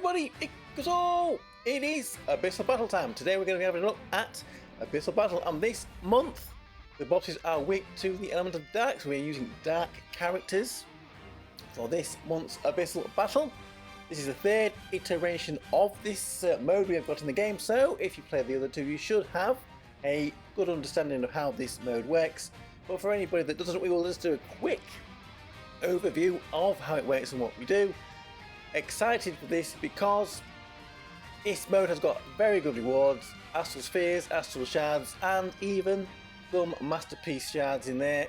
everybody, it is Abyssal Battle time. Today we're going to be having a look at Abyssal Battle, and this month the bosses are weak to the element of dark, so we're using dark characters for this month's Abyssal Battle. This is the third iteration of this mode we have got in the game, so if you played the other two you should have a good understanding of how this mode works. But for anybody that doesn't, we will just do a quick overview of how it works and what we do. Excited for this because this mode has got very good rewards, astral spheres, astral shards, and even some masterpiece shards in there.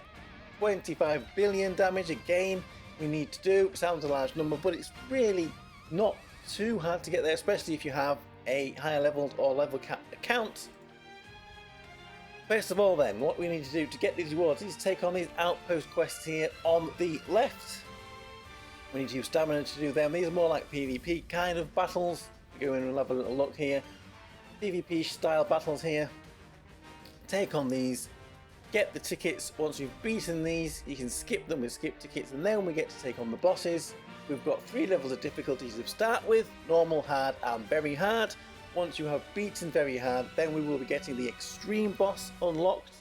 25 billion damage again we need to do. Sounds a large number, but it's really not too hard to get there, especially if you have a higher leveled or level capped account. First of all then, what we need to do to get these rewards is take on these outpost quests here on the left. We need to use stamina to do them. These are more like PvP kind of battles. Go in and have a little look here. PvP style battles here. Take on these, get the tickets. Once you've beaten these, you can skip them with skip tickets, and then we get to take on the bosses. We've got 3 levels of difficulties to start with: normal, hard, and very hard. Once you have beaten very hard, then we will be getting the extreme boss unlocked.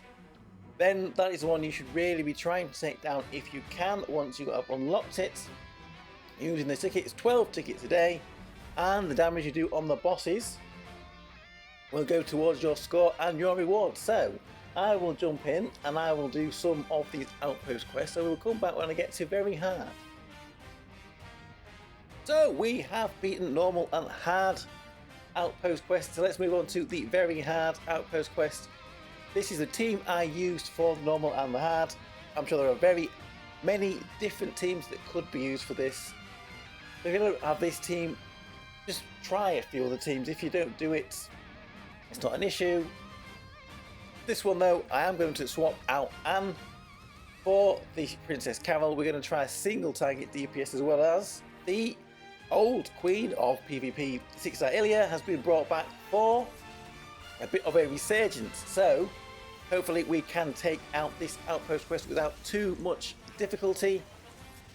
Then that is the one you should really be trying to take down if you can, once you have unlocked it. Using the tickets, 12 tickets a day, and the damage you do on the bosses will go towards your score and your reward. So I will jump in and I will do some of these outpost quests, so we'll come back when I get to very hard. So we have beaten normal and hard outpost quests, so let's move on to the very hard outpost quest. This is the team I used for the normal and the hard. I'm sure there are very many different teams that could be used for this. If you don't have this team, just try a few other teams. If you don't do it, it's not an issue. This one though, I am going to swap out Anne for the Princess Carol. We're going to try a single target DPS, as well as the old queen of PvP, 6-star Ilya, has been brought back for a bit of a resurgence. So hopefully we can take out this outpost quest without too much difficulty.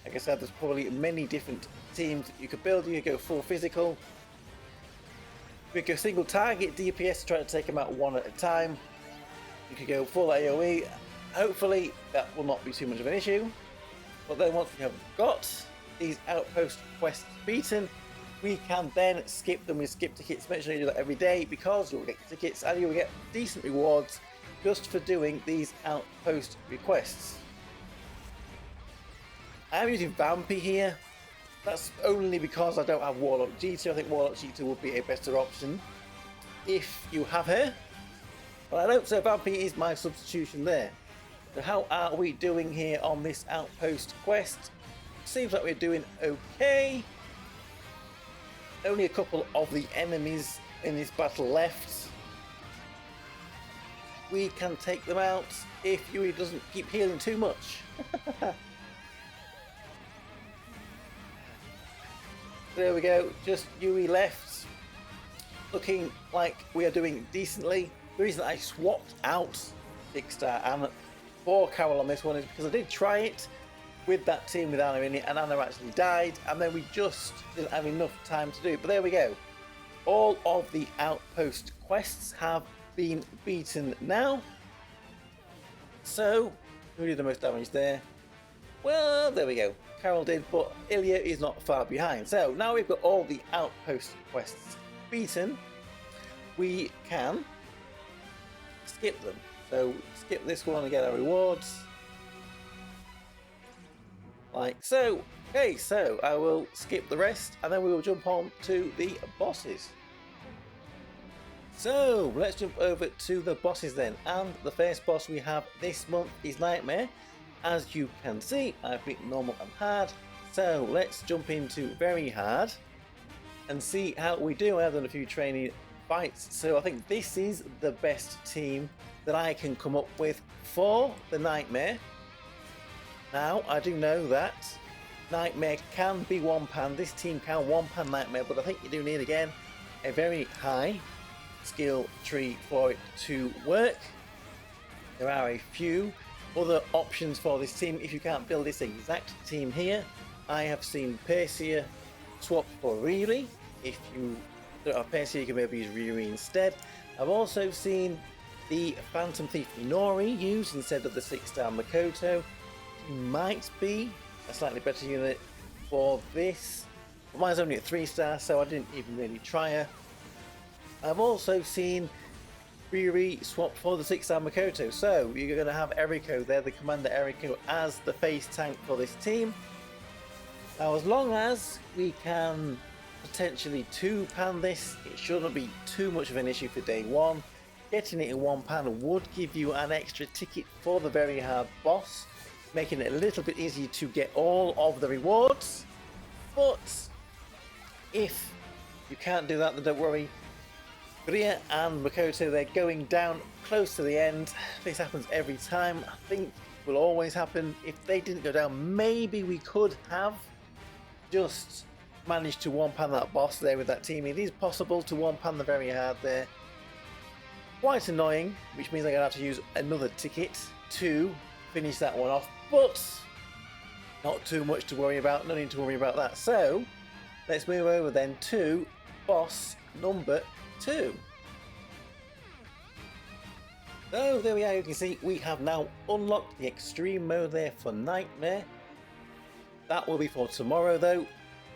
Like I said, there's probably many different teams that you could build. You could go full physical. We could go single target DPS to try to take them out one at a time. You could go full AoE. Hopefully that will not be too much of an issue. But then once we have got these outpost quests beaten, we can then skip them with skip tickets. Make sure you do that every day, because you'll get tickets and you'll get decent rewards just for doing these outpost requests. I am using Vampy here. That's only because I don't have Warlock G2. I think Warlock G2 would be a better option if you have her. But I don't, so Vampy is my substitution there. So how are we doing here on this outpost quest? Seems like we're doing okay. Only a couple of the enemies in this battle left. We can take them out if Yui doesn't keep healing too much. There we go, just Yui left. Looking like we are doing decently. The reason I swapped out 6-star Anna for Carol on this one is because I did try it with that team with Anna in it, and Anna actually died, and then we just didn't have enough time to do it. But there we go. All of the outpost quests have been beaten now. So, who did the most damage there? Well, there we go. Carol did, but Ilya is not far behind. So now we've got all the outpost quests beaten, we can skip them. So skip this one and get our rewards. Like so. Okay, so I will skip the rest and then we will jump on to the bosses. So let's jump over to the bosses then. And the first boss we have this month is Nightmare. As you can see, I've beaten normal and hard, so let's jump into very hard and see how we do. I've done a few training fights, so I think this is the best team that I can come up with for the Nightmare. Now, I do know that Nightmare can be one-pan, this team can one-pan Nightmare, but I think you do need, again, a very high skill tree for it to work. There are a few other options for this team if you can't build this exact team here. I have seen Persia swapped for Reilly, if you don't have Percy, you can maybe use Ryuri instead. I've also seen the Phantom Thief Inori used instead of the 6-star Makoto. It might be a slightly better unit for this. But mine's only at 3-star, so I didn't even really try her. I've also seen Ryuri swapped for the 6-star Makoto, so you're going to have Eriko there, the Commander Eriko, as the face tank for this team. Now, as long as we can potentially 2-pan this, it shouldn't be too much of an issue for day one. Getting it in 1-pan would give you an extra ticket for the very hard boss, making it a little bit easier to get all of the rewards. But if you can't do that, then don't worry. Ria and Makoto, they're going down close to the end. This happens every time. I think it will always happen. If they didn't go down, maybe we could have just managed to 1-pan that boss there with that team. It is possible to 1-pan the very hard there. Quite annoying, which means I'm going to have to use another ticket to finish that one off. But not too much to worry about. No need to worry about that. So let's move over then to boss number 2. So there we are, you can see we have now unlocked the extreme mode there for Nightmare. That will be for tomorrow though.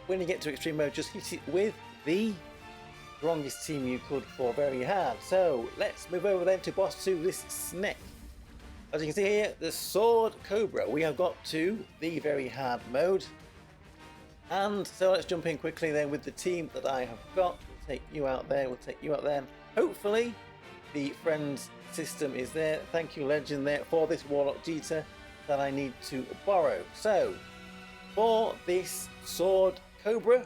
When you get to extreme mode, just hit it with the strongest team you could for very hard. So let's move over then to boss 2, this Snake. As you can see here, the Sword Cobra, we have got to the very hard mode. And so let's jump in quickly then with the team that I have got. Take you out there, we'll take you out there. Hopefully the friends system is there. Thank you, Legend, there for this Warlock Jita that I need to borrow. So for this Sword Cobra,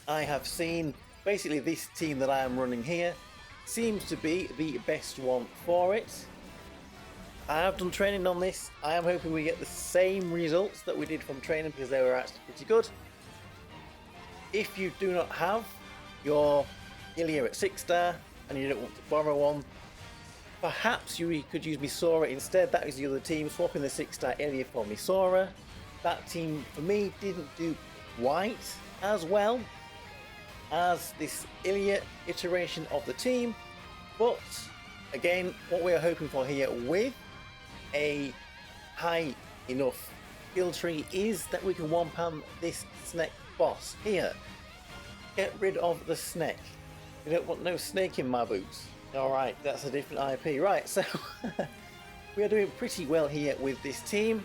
I have seen basically this team that I am running here seems to be the best one for it. I have done training on this. I am hoping we get the same results that we did from training because they were actually pretty good. If you do not have your Ilya at 6-star and you don't want to borrow one, perhaps you could use Misora instead. That is the other team, swapping the 6-star Ilya for Misora. That team for me didn't do quite as well as this Ilya iteration of the team, but again, what we are hoping for here with a high enough skill tree is that we can 1-pan this Snake boss here. Get rid of the snake. We don't want no snake in my boots. Alright, that's a different IP. Right, so we are doing pretty well here with this team.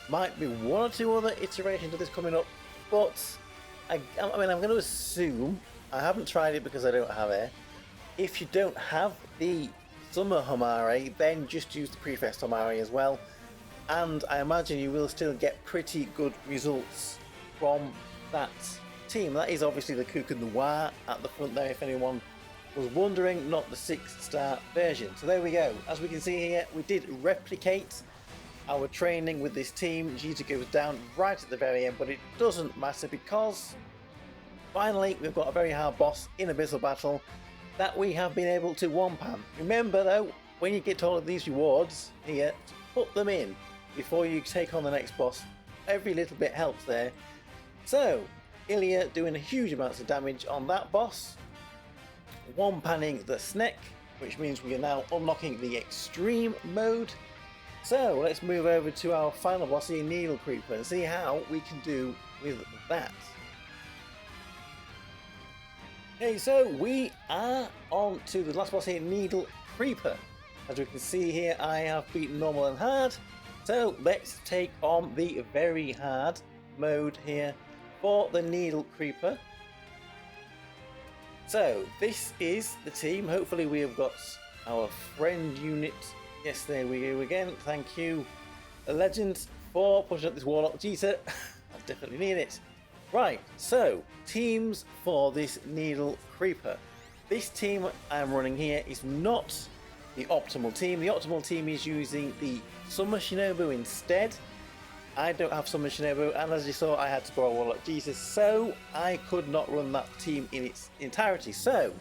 Might be one or two other iterations of this coming up, but I mean, I'm going to assume, I haven't tried it because I don't have it. If you don't have the Summer Homare, then just use the Prefest Homare as well. And I imagine you will still get pretty good results from that team. That is obviously the Kuka Noir at the front there, if anyone was wondering, not the 6-star version. So there we go. As we can see here, we did replicate our training with this team. Jita goes down right at the very end, but it doesn't matter because finally we've got a very hard boss in Abyssal Battle that we have been able to 1-pan. Remember though, when you get to all of these rewards here, to put them in before you take on the next boss. Every little bit helps there. So Ilya doing huge amounts of damage on that boss, 1-panning the Snake, which means we are now unlocking the extreme mode. So let's move over to our final boss here, Needle Creeper, and see how we can do with that. Okay, so we are on to the last boss here, Needle Creeper. As we can see here, I have beaten normal and hard. So let's take on the very hard mode here for the Needle Creeper. So this is the team. Hopefully we have got our friend unit. Yes, there we go again. Thank you, a Legend, for pushing up this Warlock Jita. I definitely need it. Right, so teams for this Needle Creeper. This team I'm running here is not the optimal team. The optimal team is using the Summer Shinobu instead. I don't have Summer Shinobu, and as you saw, I had to borrow Warlock Jesus, so I could not run that team in its entirety. So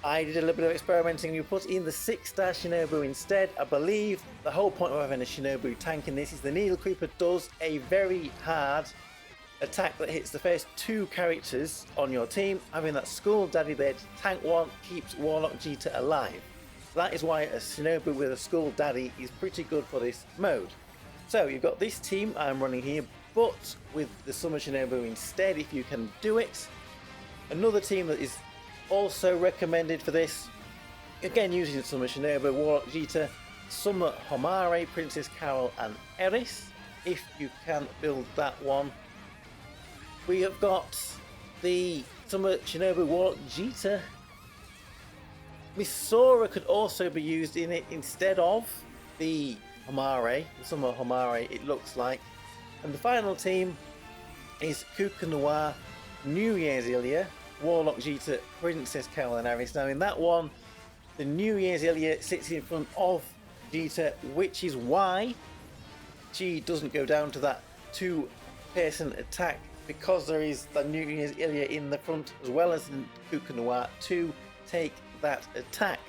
I did a little bit of experimenting. We put in the 6-star Shinobu instead. I believe the whole point of having a Shinobu tank in this is the Needle Creeper does a very hard attack that hits the first 2 characters on your team, having that Skull Daddy there to tank one keeps Warlock Jita alive. So that is why a Shinobu with a Skull Daddy is pretty good for this mode. So you've got this team I'm running here, but with the Summer Shinobu instead if you can do it. Another team that is also recommended for this, again using Summer Shinobu, Warlock Jita, Summer Homare, Princess Carol and Eris, if you can build that one. We have got the Summer Shinobu Warlock Jita. Misora could also be used in it instead of the Homare, the Summer Homare it looks like. And the final team is Kuka Noir, New Year's Ilya, Warlock Jita, Princess Carol and Eris. Now in that one, the New Year's Ilya sits in front of Jita, which is why she doesn't go down to that 2-person attack, because there is the New Year's Ilya in the front as well as the Kuka Noir to take that attack.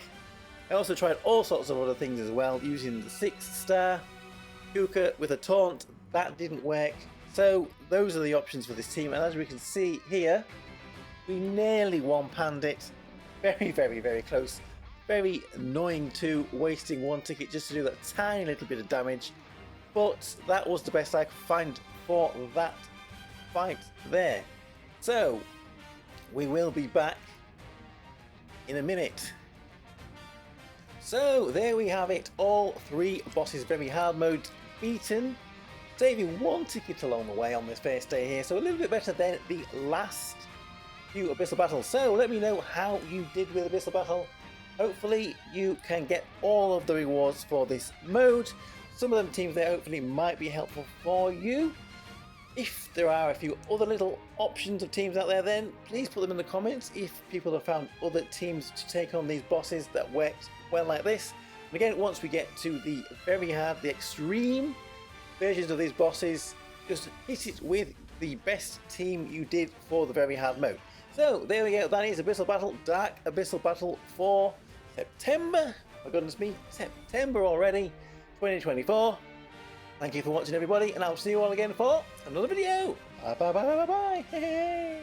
I also tried all sorts of other things as well, using the 6-star Kuka with a taunt. That didn't work. So those are the options for this team, and as we can see here, we nearly one-panned it. Very, very, very close. Very annoying too, wasting 1 ticket just to do that tiny little bit of damage. But that was the best I could find for that fight there. So we will be back in a minute. So there we have it, all 3 bosses very hard mode beaten, saving 1 ticket along the way on this first day here, so a little bit better than the last few Abyssal Battles. So let me know how you did with Abyssal Battle. Hopefully you can get all of the rewards for this mode. Some of them teams there hopefully might be helpful for you. If there are a few other little options of teams out there, then please put them in the comments if people have found other teams to take on these bosses that worked well like this. And again, once we get to the very hard, the extreme versions of these bosses, just hit it with the best team you did for the very hard mode. So there we go, that is Abyssal Battle, Dark Abyssal Battle for September. For goodness me, September already, 2024. Thank you for watching everybody, and I'll see you all again for another video. Bye bye bye bye bye bye. Hey, hey.